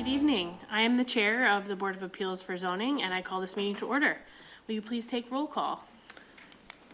Good evening. I am the Chair of the Board of Appeals for Zoning, and I call this meeting to order. Will you please take roll call?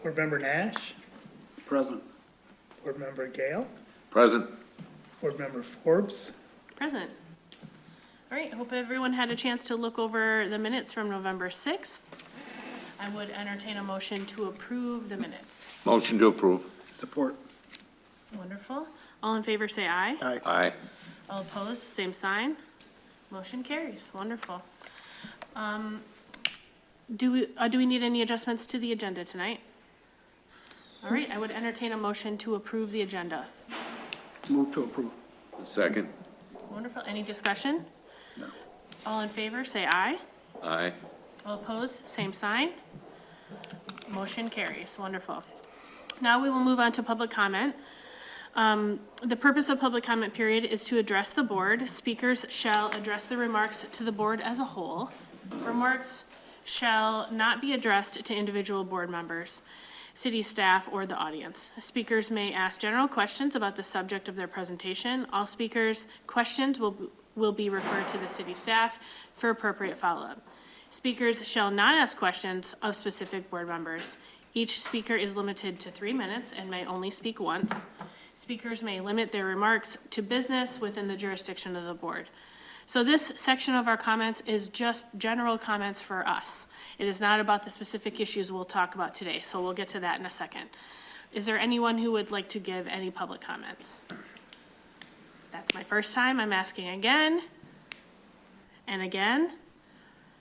Board Member Nash, Present. Board Member Gale, Present. Board Member Forbes. Present. All right, hope everyone had a chance to look over the minutes from November 6th. I would entertain a motion to approve the minutes. Motion to approve. Support. Wonderful. All in favor, say aye. Aye. Aye. All opposed, same sign. Motion carries. Wonderful. Do we need any adjustments to the agenda tonight? All right, I would entertain a motion to approve the agenda. Move to approve. Second. Wonderful. Any discussion? No. All in favor, say aye. Aye. All opposed, same sign. Motion carries. Wonderful. Now we will move on to public comment. The purpose of public comment period is to address the board. Speakers shall address the remarks to the board as a whole. Remarks shall not be addressed to individual board members, city staff, or the audience. Speakers may ask general questions about the subject of their presentation. All speakers' questions will be referred to the city staff for appropriate follow-up. Speakers shall not ask questions of specific board members. Each speaker is limited to 3 minutes and may only speak once. Speakers may limit their remarks to business within the jurisdiction of the board. So this section of our comments is just general comments for us. It is not about the specific issues we'll talk about today, so we'll get to that in a second. Is there anyone who would like to give any public comments? That's my first time. I'm asking again and again.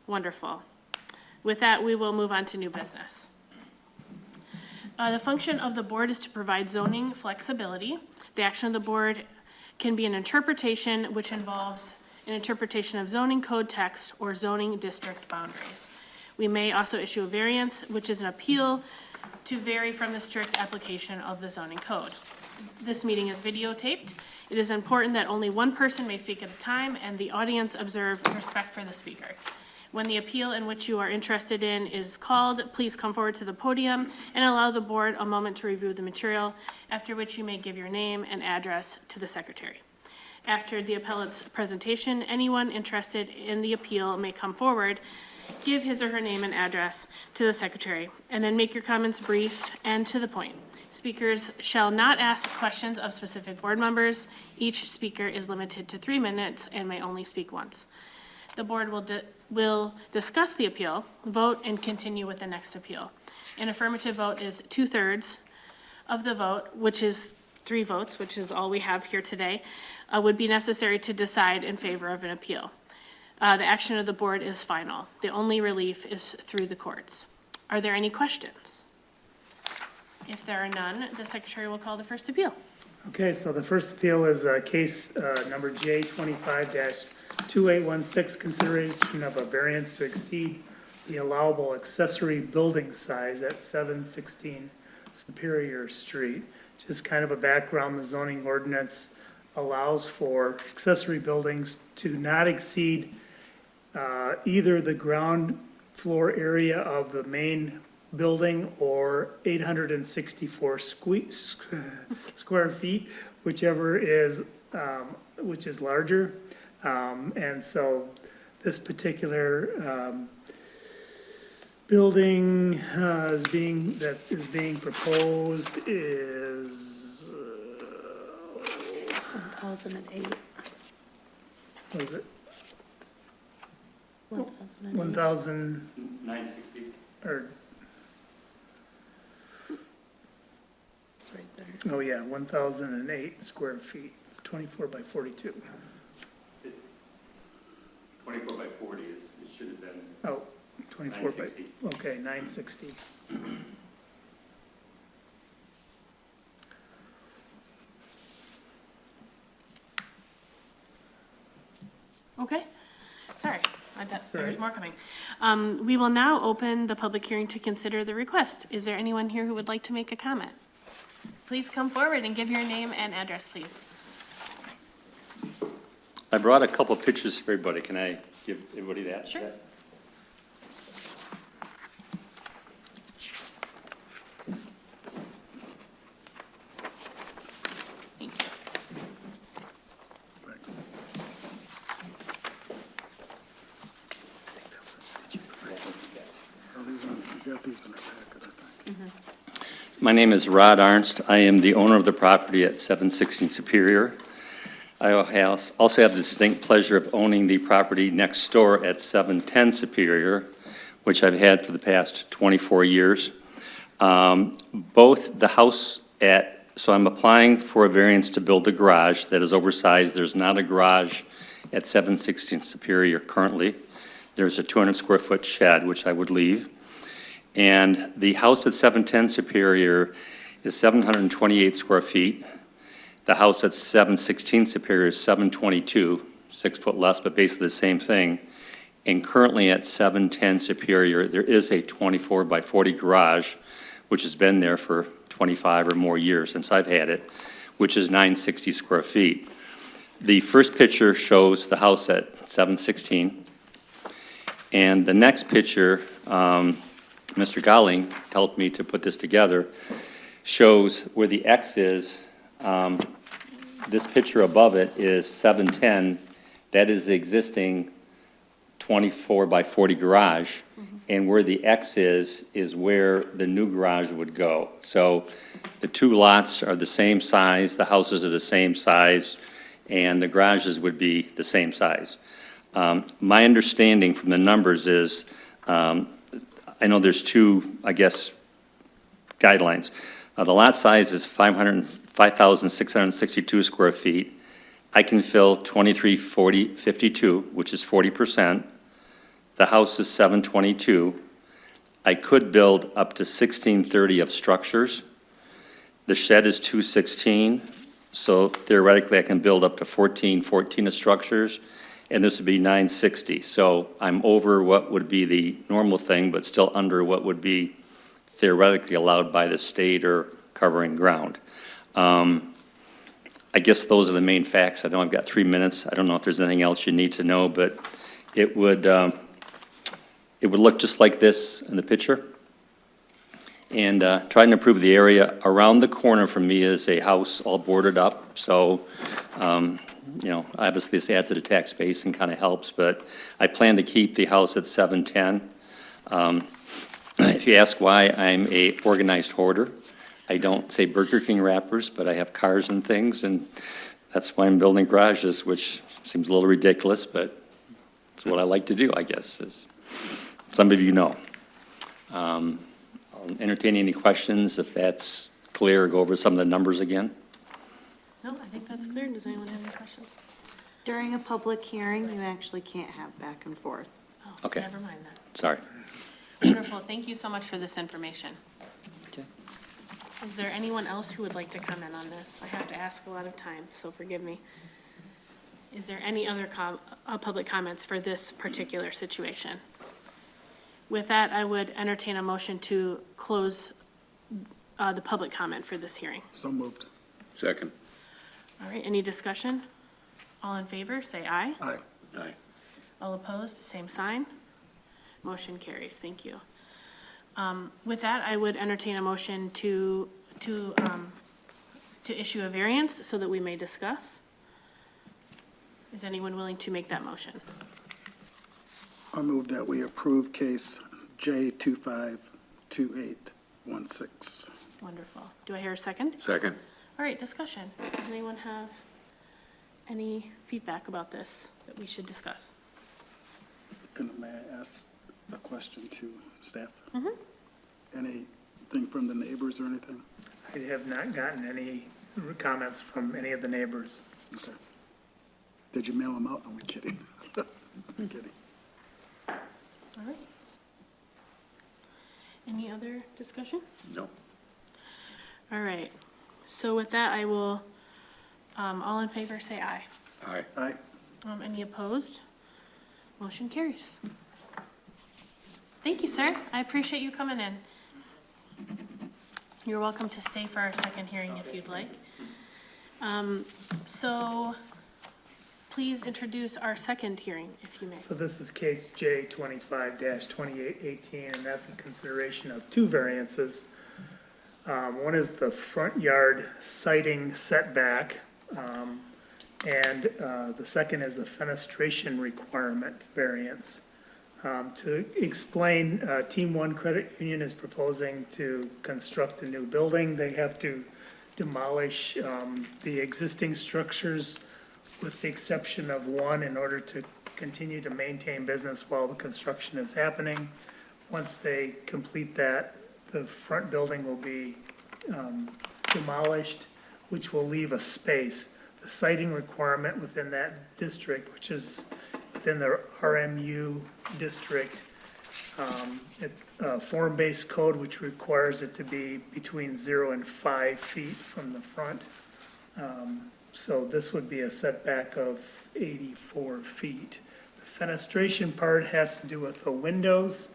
Wonderful. With that, we will move on to new business. The function of the board is to provide zoning flexibility. The action of the board can be an interpretation which involves an interpretation of zoning code text or zoning district boundaries. We may also issue a variance, which is an appeal to vary from the strict application of the zoning code. This meeting is videotaped. It is important that only one person may speak at a time and the audience observe respect for the speaker. When the appeal in which you are interested in is called, please come forward to the podium and allow the board a moment to review the material, after which you may give your name and address to the secretary. After the appellate's presentation, anyone interested in the appeal may come forward, give his or her name and address to the secretary, and then make your comments brief and to the point. Speakers shall not ask questions of specific board members. Each speaker is limited to 3 minutes and may only speak once. The board will discuss the appeal, vote, and continue with the next appeal. An affirmative vote is 2/3 of the vote, which is 3 votes, which is all we have here today, would be necessary to decide in favor of an appeal. The action of the board is final. The only relief is through the courts. Are there any questions? If there are none, the secretary will call the first appeal. Okay, so the first appeal is case number J25-2816, consideration of a variance to exceed the allowable accessory building size at 716 Superior Street. Just kind of a background, the zoning ordinance allows for accessory buildings to not exceed either the ground floor area of the main building or 864 square feet, whichever is, which is larger. And so this particular building that is being proposed is 1008. was it 1008. 960. or It's right there. oh yeah, 1,008 square feet. It's 24 by 42. 24 by 40 is, it should have been. Oh, 24 by 960. okay, 960. Okay, sorry, I thought there was more coming. We will now open the public hearing to consider the request. Is there anyone here who would like to make a comment? Please come forward and give your name and address, please. I brought a couple pictures for everybody. Can I give everybody that? Sure. Thank you. My name is Rod Arnst. I am the owner of the property at 716 Superior. I also have the distinct pleasure of owning the property next door at 710 Superior, which I've had for the past 24 years. Both the house so I'm applying for a variance to build a garage that is oversized. There's not a garage at 716 Superior currently. There's a 200 square foot shed, which I would leave. And the house at 710 Superior is 728 square feet. The house at 716 Superior is 722, 6 foot less, but basically the same thing. And currently at 710 Superior, there is a 24 by 40 garage, which has been there for 25 or more years since I've had it, which is 960 square feet. The first picture shows the house at 716. And the next picture, Mr. Gowling helped me to put this together, shows where the X is. This picture above it is 710. That is the existing 24 by 40 garage. And where the X is where the new garage would go. So the two lots are the same size, the houses are the same size, and the garages would be the same size. My understanding from the numbers is, I know there's two, I guess, guidelines. The lot size is 5,662 square feet. I can fill 2352, which is 40%. The house is 722. I could build up to 1630 of structures. The shed is 216, so theoretically I can build up to 1414 of structures, and this would be 960. So I'm over what would be the normal thing, but still under what would be theoretically allowed by the state or covering ground. I guess those are the main facts. I know I've got 3 minutes. I don't know if there's anything else you need to know, but it would look just like this in the picture. And trying to improve the area. Around the corner from me is a house all boarded up, so, you know, obviously this adds to the tax base and kind of helps, but I plan to keep the house at 710. If you ask why I'm a organized hoarder, I don't say Burger King wrappers, but I have cars and things, and that's why I'm building garages, which seems a little ridiculous, but it's what I like to do, I guess, as some of you know. I'll entertain any questions, if that's clear, go over some of the numbers again. No, I think that's clear. Does anyone have any questions? During a public hearing, you actually can't have back and forth. Oh, Okay. never mind that. Sorry. Wonderful. Thank you so much for this information. Okay. Is there anyone else who would like to comment on this? I have to ask a lot of times, so forgive me. Is there any other public comments for this particular situation? With that, I would entertain a motion to close the public comment for this hearing. So moved. Second. All right, any discussion? All in favor, say aye. Aye. Aye. All opposed, same sign. Motion carries. Thank you. With that, I would entertain a motion to issue a variance so that we may discuss. Is anyone willing to make that motion? I move that we approve case J252816. Wonderful. Do I hear a second? Second. All right, discussion. Does anyone have any feedback about this that we should discuss? May I ask a question to staff? Anything from the neighbors or anything? I have not gotten any comments from any of the neighbors. Okay. Did you mail them out? I'm kidding. I'm kidding. All right. Any other discussion? No. All right. So with that, I will, all in favor, say aye. Aye. Aye. Any opposed? Motion carries. Thank you, sir. I appreciate you coming in. You're welcome to stay for our second hearing if you'd like. So please introduce our second hearing, if you may. So this is case J 25-2818, and that's in consideration of two variances. One is the front yard siding setback, and the second is a fenestration requirement variance. To explain, Team One Credit Union is proposing to construct a new building. They have to demolish the existing structures with the exception of one in order to continue to maintain business while the construction is happening. Once they complete that, the front building will be demolished, which will leave a space. The siting requirement within that district, which is within the RMU district, it's a form-based code which requires it to be between 0 and 5 feet from the front. So this would be a setback of 84 feet. The fenestration part has to do with the windows,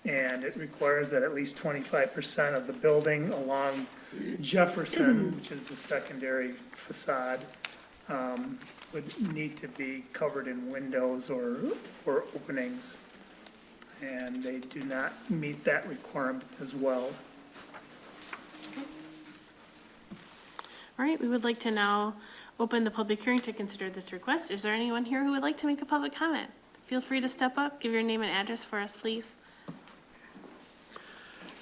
and it requires that at least 25% of the building along Jefferson, which is the secondary facade, would need to be covered in windows or openings. And they do not meet that requirement as well. All right, we would like to now open the public hearing to consider this request. Is there anyone here who would like to make a public comment? Feel free to step up, give your name and address for us, please.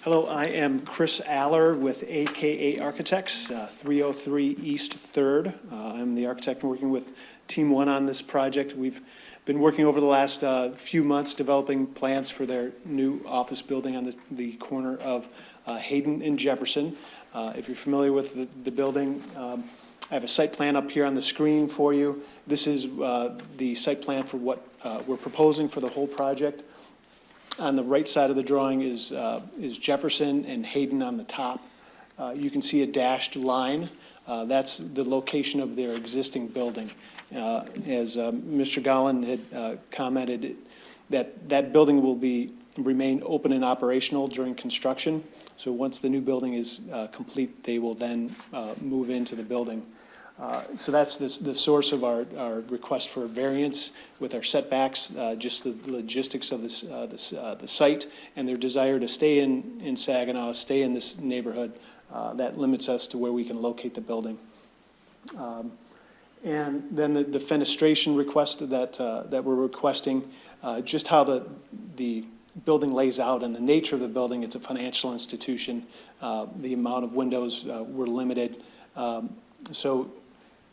Hello, I am Chris Aller with AKA Architects, 303 East 3rd. I'm the architect working with Team One on this project. We've been working over the last few months developing plans for their new office building on the corner of Hayden and Jefferson. If you're familiar with the building, I have a site plan up here on the screen for you. This is the site plan for what we're proposing for the whole project. On the right side of the drawing is Jefferson and Hayden on the top. You can see a dashed line. That's the location of their existing building. As Mr. Gowan had commented, that building will remain open and operational during construction. So once the new building is complete, they will then move into the building. So that's the source of our request for variance with our setbacks, just the logistics of the site and their desire to stay in Saginaw, stay in this neighborhood. That limits us to where we can locate the building. And then the fenestration request that we're requesting, just how the building lays out and the nature of the building. It's a financial institution. The amount of windows were limited. So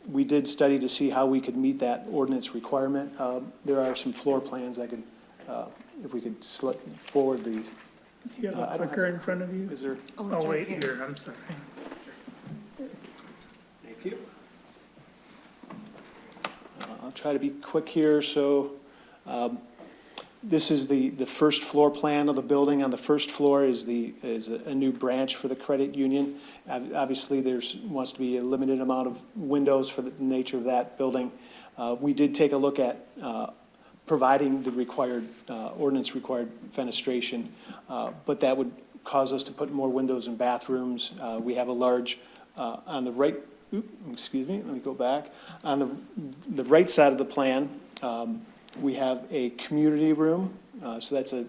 we did study to see how we could meet that ordinance requirement. There are some floor plans I could, if we could slip forward these. Do you have a clicker in front of you? Is there? Oh, it's Oh, right wait, here. here, I'm sorry. Thank you. I'll try to be quick here. So this is the first floor plan of the building. On the first floor is a new branch for the credit union. Obviously, wants to be a limited amount of windows for the nature of that building. We did take a look at providing the required, ordinance-required fenestration, but that would cause us to put more windows in bathrooms. We have a large, on the right, excuse me, let me go back. On the right side of the plan, we have a community room. So that's a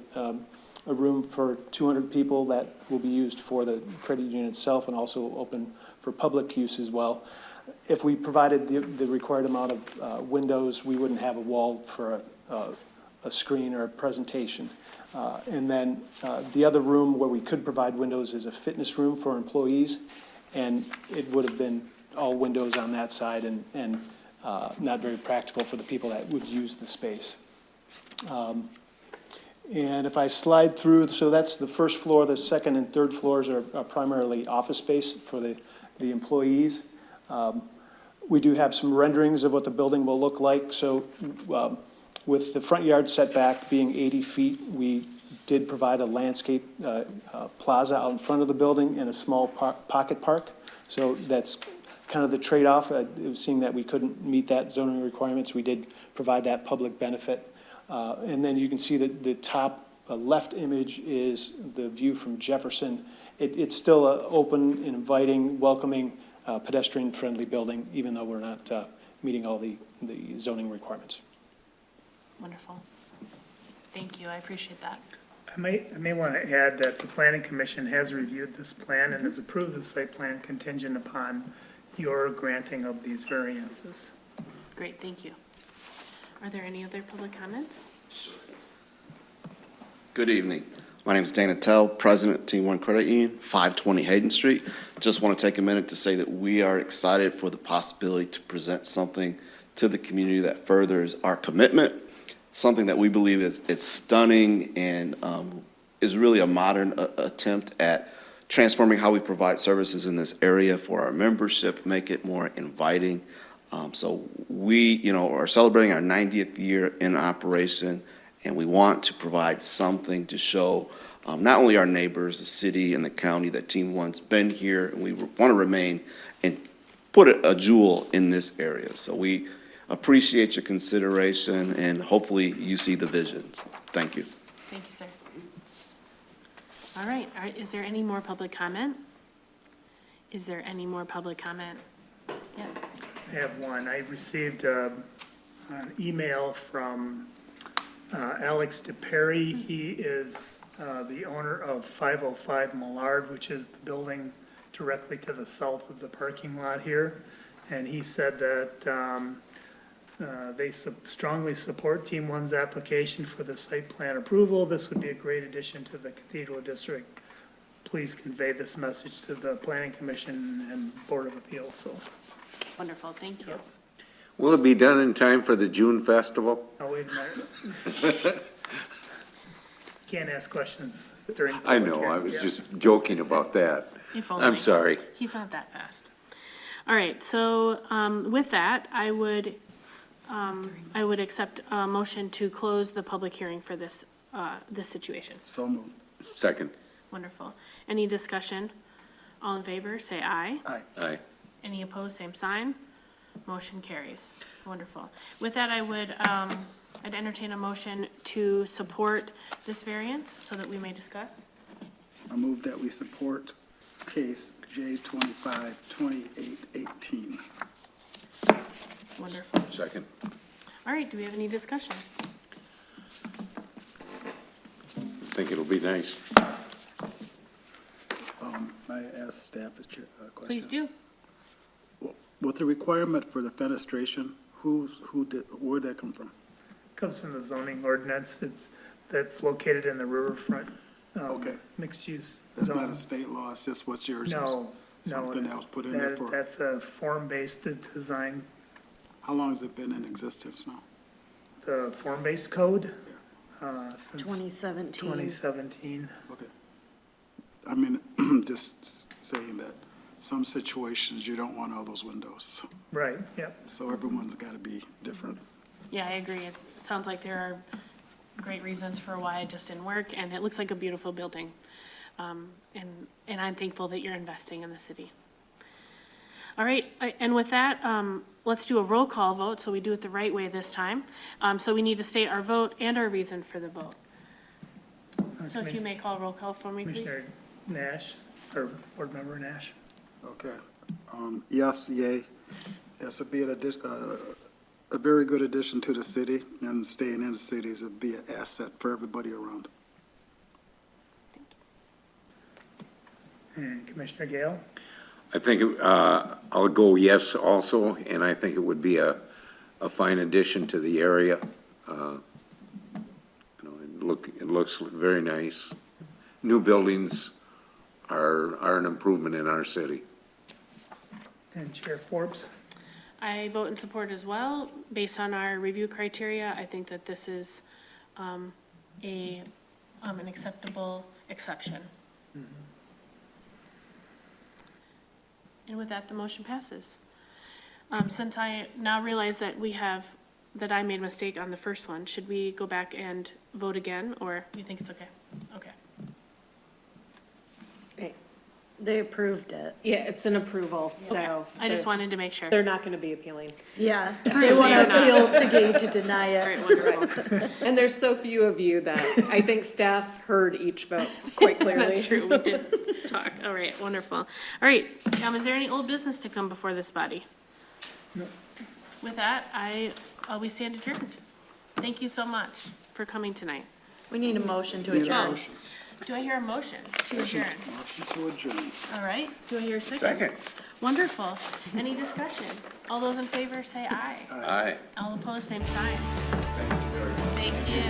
room for 200 people that will be used for the credit union itself and also open for public use as well. If we provided the required amount of windows, we wouldn't have a wall for a screen or a presentation. And then the other room where we could provide windows is a fitness room for employees, and it would have been all windows on that side and not very practical for the people that would use the space. And if I slide through, so that's the first floor. The second and third floors are primarily office space for the employees. We do have some renderings of what the building will look like. So with the front yard setback being 80 feet, we did provide a landscape plaza out in front of the building and a small pocket park. So that's kind of the trade-off. Seeing that we couldn't meet that zoning requirements, we did provide that public benefit. And then you can see that the top left image is the view from Jefferson. It's still an open and inviting, welcoming, pedestrian-friendly building, even though we're not meeting all the zoning requirements. Wonderful. Thank you, I appreciate that. I may want to add that the planning commission has reviewed this plan and has approved the site plan contingent upon your granting of these variances. Great, thank you. Are there any other public comments? Good evening. My name is Dana Tell, President, Team One Credit Union, 520 Hayden Street. Just want to take a minute to say that we are excited for the possibility to present something to the community that furthers our commitment, something that we believe is stunning and is really a modern attempt at transforming how we provide services in this area for our membership, make it more inviting. So we, are celebrating our 90th year in operation, and we want to provide something to show not only our neighbors, the city and the county, that Team One's been here, and we want to remain and put a jewel in this area. So we appreciate your consideration, and hopefully you see the visions. Thank you. Thank you, sir. All right, is there any more public comment? Is there any more public comment? Yeah, I have one. I received an email from Alex DePerry. He is the owner of 505 Millard, which is the building directly to the south of the parking lot here. And he said that they strongly support Team One's application for the site plan approval. This would be a great addition to the Cathedral District. Please convey this message to the Planning Commission and Board of Appeals. So, wonderful, thank you. Will it be done in time for the June festival? oh, wait a minute. Can't ask questions during. I public know, I hearing. was Yeah. just joking about that. If only. I'm sorry. He's not that fast. All right, so with that, I would accept a motion to close the public hearing for this situation. So moved. Second. Wonderful. Any discussion? All in favor, say aye. Aye. Aye. Any opposed, same sign. Motion carries. Wonderful. With that, I'd entertain a motion to support this variance so that we may discuss. I move that we support case J252818. Wonderful. Second. All right, do we have any discussion? I think it'll be nice. May I ask staff a question? Please do. With the requirement for the fenestration, where'd that come from? Comes from the zoning ordinance. That's located in the riverfront, Okay. mixed use That's not zone. a state law, it's just what's yours? No, no, Something it's- else put in there for, that's a form-based design. how long has it been in existence now? The form-based code, since 2017. 2017. Okay. I mean, just saying that some situations you don't want all those windows, Right, yep. so everyone's gotta be different. Yeah, I agree. It sounds like there are great reasons for why it just didn't work, and it looks like a beautiful building. And I'm thankful that you're investing in the city. All right, and with that, let's do a roll call vote, so we do it the right way this time. So we need to state our vote and our reason for the vote. So if you may call roll call for me, please. Commissioner Nash, or Board Member Nash. Okay. Yes, yay. This would be a very good addition to the city, and staying in the cities would be an asset for everybody around. And Commissioner Gale? I think, I'll go yes also, and I think it would be a fine addition to the area. It looks very nice. New buildings are an improvement in our city. And Chair Forbes? I vote in support as well. Based on our review criteria, I think that this is an acceptable exception. And with that, the motion passes. Since I now realize that that I made a mistake on the first one, should we go back and vote again, or you think it's okay? Okay. They approved it. Yeah, it's an approval, so. I just wanted to make sure. They're not gonna be appealing. Yes, they Clearly want they're to not. appeal to Gay to deny All it. right, wonderful. And there's so few of you that I think staff heard each vote quite clearly. That's true, we did talk. All right, wonderful. All right, is there any old business to come before this body? No. With that, we stand adjourned. Thank you so much for coming tonight. We need a motion to Need a adjourn. motion. Do I hear a motion to adjourn? Motion to adjourn. All right, do I hear a second? Second. Wonderful. Any discussion? All those in favor say aye. Aye. All opposed, same sign. Thank you.